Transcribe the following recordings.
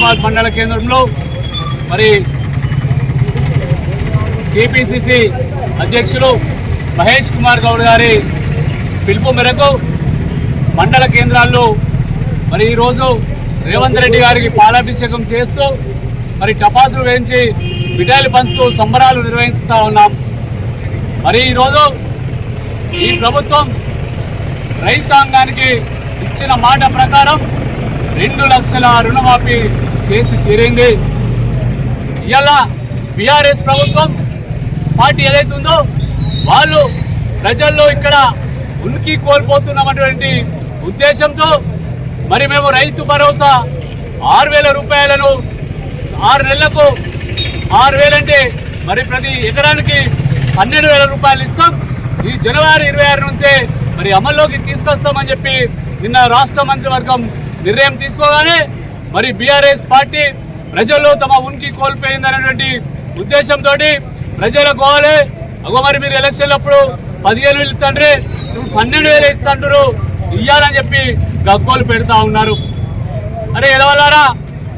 ముస్తాబాద్ మండల కేంద్రంలో మరి కేపీసీసీ అధ్యక్షులు మహేష్ కుమార్ గౌడ్ గారి పిలుపు మేరకు మండల కేంద్రాల్లో మరి ఈరోజు రేవంత్ రెడ్డి గారికి పాలాభిషేకం చేస్తూ మరి టపాసులు వేయించి మిఠాయిలు పంచుతూ సంబరాలు నిర్వహిస్తూ ఉన్నాం. మరి ఈరోజు ఈ ప్రభుత్వం రైతాంగానికి ఇచ్చిన మాట ప్రకారం 2 లక్షల రుణమాఫీ చేసి తీరింది. ఇలా బీఆర్ఎస్ ప్రభుత్వం పార్టీ ఏదైతే ఉందో వాళ్ళు ప్రజల్లో ఇక్కడ ఉనికి కోల్పోతున్నటువంటి ఉద్దేశంతో మరి మేము రైతు భరోసా 6,000 రూపాయలను 6 నెలలకు 6,000 అంటే మరి ప్రతి ఎకరానికి 12,000 రూపాయలు ఇస్తాం. ఈ జనవరి 26 నుంచే మరి అమల్లోకి తీసుకొస్తామని చెప్పి నిన్న రాష్ట్ర మంత్రివర్గం నిర్ణయం తీసుకోగానే మరి బీఆర్ఎస్ పార్టీ ప్రజల్లో తమ ఉనికి కోల్పోయిందనేటువంటి ఉద్దేశంతో ప్రజలకు పోవాలి, అగో మరి మీరు ఎలక్షన్లప్పుడు 15,000 ఇస్తాండ్రే 12,000 ఇస్తాంటారు ఇయ్యాలని చెప్పి గగ్గోలు పెడతా ఉన్నారు. అరే ఎలవలారా,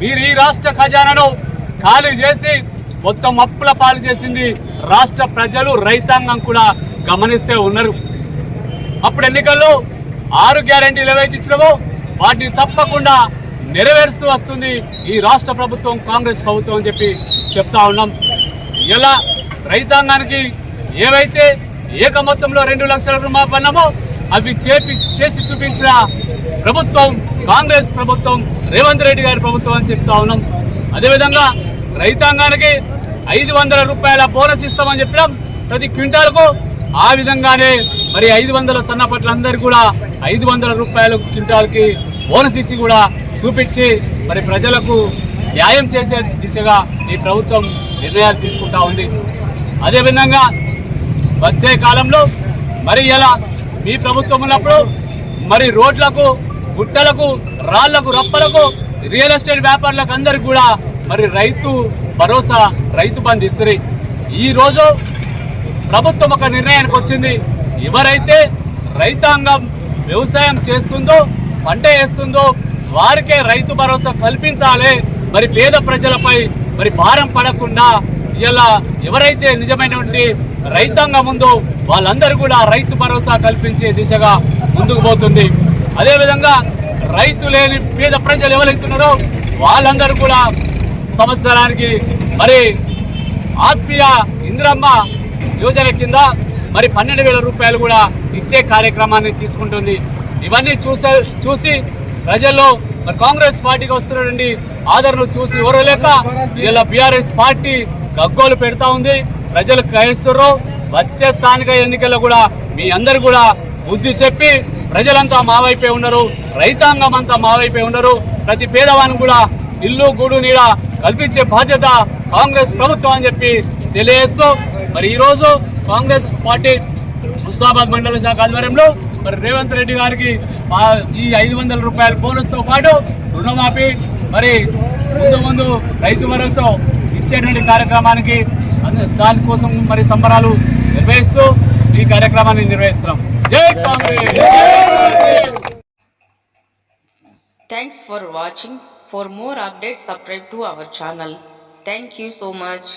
మీరు ఈ రాష్ట్ర ఖజానాను ఖాళీ చేసి మొత్తం అప్పుల పాలు చేసింది రాష్ట్ర ప్రజలు, రైతాంగం కూడా గమనిస్తే ఉన్నారు. అప్పుడు ఎన్నికల్లో 6 గ్యారెంటీలు ఏవైతే ఇచ్చినామో వాటిని తప్పకుండా నెరవేరుస్తూ వస్తుంది ఈ రాష్ట్ర ప్రభుత్వం, కాంగ్రెస్ ప్రభుత్వం అని చెప్పి చెప్తా ఉన్నాం. ఇలా రైతాంగానికి ఏవైతే ఏక మొత్తంలో 2 లక్షల రుణమాఫీ అన్నామో అవి చేసి చూపించిన ప్రభుత్వం కాంగ్రెస్ ప్రభుత్వం, రేవంత్ రెడ్డి గారి ప్రభుత్వం అని చెప్తా ఉన్నాం. అదేవిధంగా రైతాంగానికి 500 రూపాయల బోనస్ ఇస్తామని చెప్పడం ప్రతి క్వింటాల్కు. ఆ విధంగానే మరి 500 సన్నపట్లందరికీ కూడా 500 రూపాయలు క్వింటాల్కి బోనస్ ఇచ్చి కూడా చూపించి మరి ప్రజలకు న్యాయం చేసే దిశగా ఈ ప్రభుత్వం నిర్ణయాలు తీసుకుంటా ఉంది. అదేవిధంగా వచ్చే కాలంలో మరి ఇలా మీ ప్రభుత్వం ఉన్నప్పుడు మరి రోడ్లకు, గుట్టలకు, రాళ్లకు, రప్పలకు, రియల్ ఎస్టేట్ వ్యాపారులకు అందరికీ కూడా మరి రైతు భరోసా, రైతు బంధు ఇస్తుంది. ఈరోజు ప్రభుత్వం ఒక నిర్ణయానికి వచ్చింది. ఎవరైతే రైతాంగం వ్యవసాయం చేస్తుందో, పంట వేస్తుందో వారికే రైతు భరోసా కల్పించాలి. మరి పేద ప్రజలపై మరి భారం పడకుండా ఇలా ఎవరైతే నిజమైనటువంటి రైతాంగం ఉందో వాళ్ళందరూ కూడా రైతు భరోసా కల్పించే దిశగా ముందుకు పోతుంది. అదేవిధంగా రైతు లేని పేద ప్రజలు ఎవరైతున్నారో వాళ్ళందరూ కూడా సంవత్సరానికి మరి ఆత్మీయ ఇందిరమ్మ యోజన కింద మరి 12,000 రూపాయలు కూడా ఇచ్చే కార్యక్రమాన్ని తీసుకుంటుంది. ఇవన్నీ చూసి ప్రజల్లో మరి కాంగ్రెస్ పార్టీకి వస్తున్నటువంటి ఆదరణ చూసి ఓరలేక ఇలా బీఆర్ఎస్ పార్టీ గగ్గోలు పెడతా ఉంది. ప్రజలు గ్రహిస్తున్నారు. వచ్చే స్థానిక ఎన్నికల్లో కూడా మీ అందరు కూడా బుద్ధి చెప్పి ప్రజలంతా మా వైపే ఉన్నారు, రైతాంగం అంతా మా వైపే ఉన్నారు. ప్రతి పేదవానికి కూడా ఇల్లు, గూడు, నీడ కల్పించే బాధ్యత కాంగ్రెస్ ప్రభుత్వం అని చెప్పి తెలియజేస్తూ మరి ఈరోజు కాంగ్రెస్ పార్టీ ముస్తాబాద్ మండల శాఖ ఆధ్వర్యంలో మరి రేవంత్ రెడ్డి గారికి ఈ 500 రూపాయల బోనస్తో పాటు రుణమాఫీ, మరి ముందు రైతు భరోసా ఇచ్చేటువంటి కార్యక్రమానికి దానికోసం మరి సంబరాలు నిర్వహిస్తూ ఈ కార్యక్రమాన్ని నిర్వహిస్తున్నాం. జై Congress. Thanks for watching. For more updates, subscribe to our channel. Thank you so much.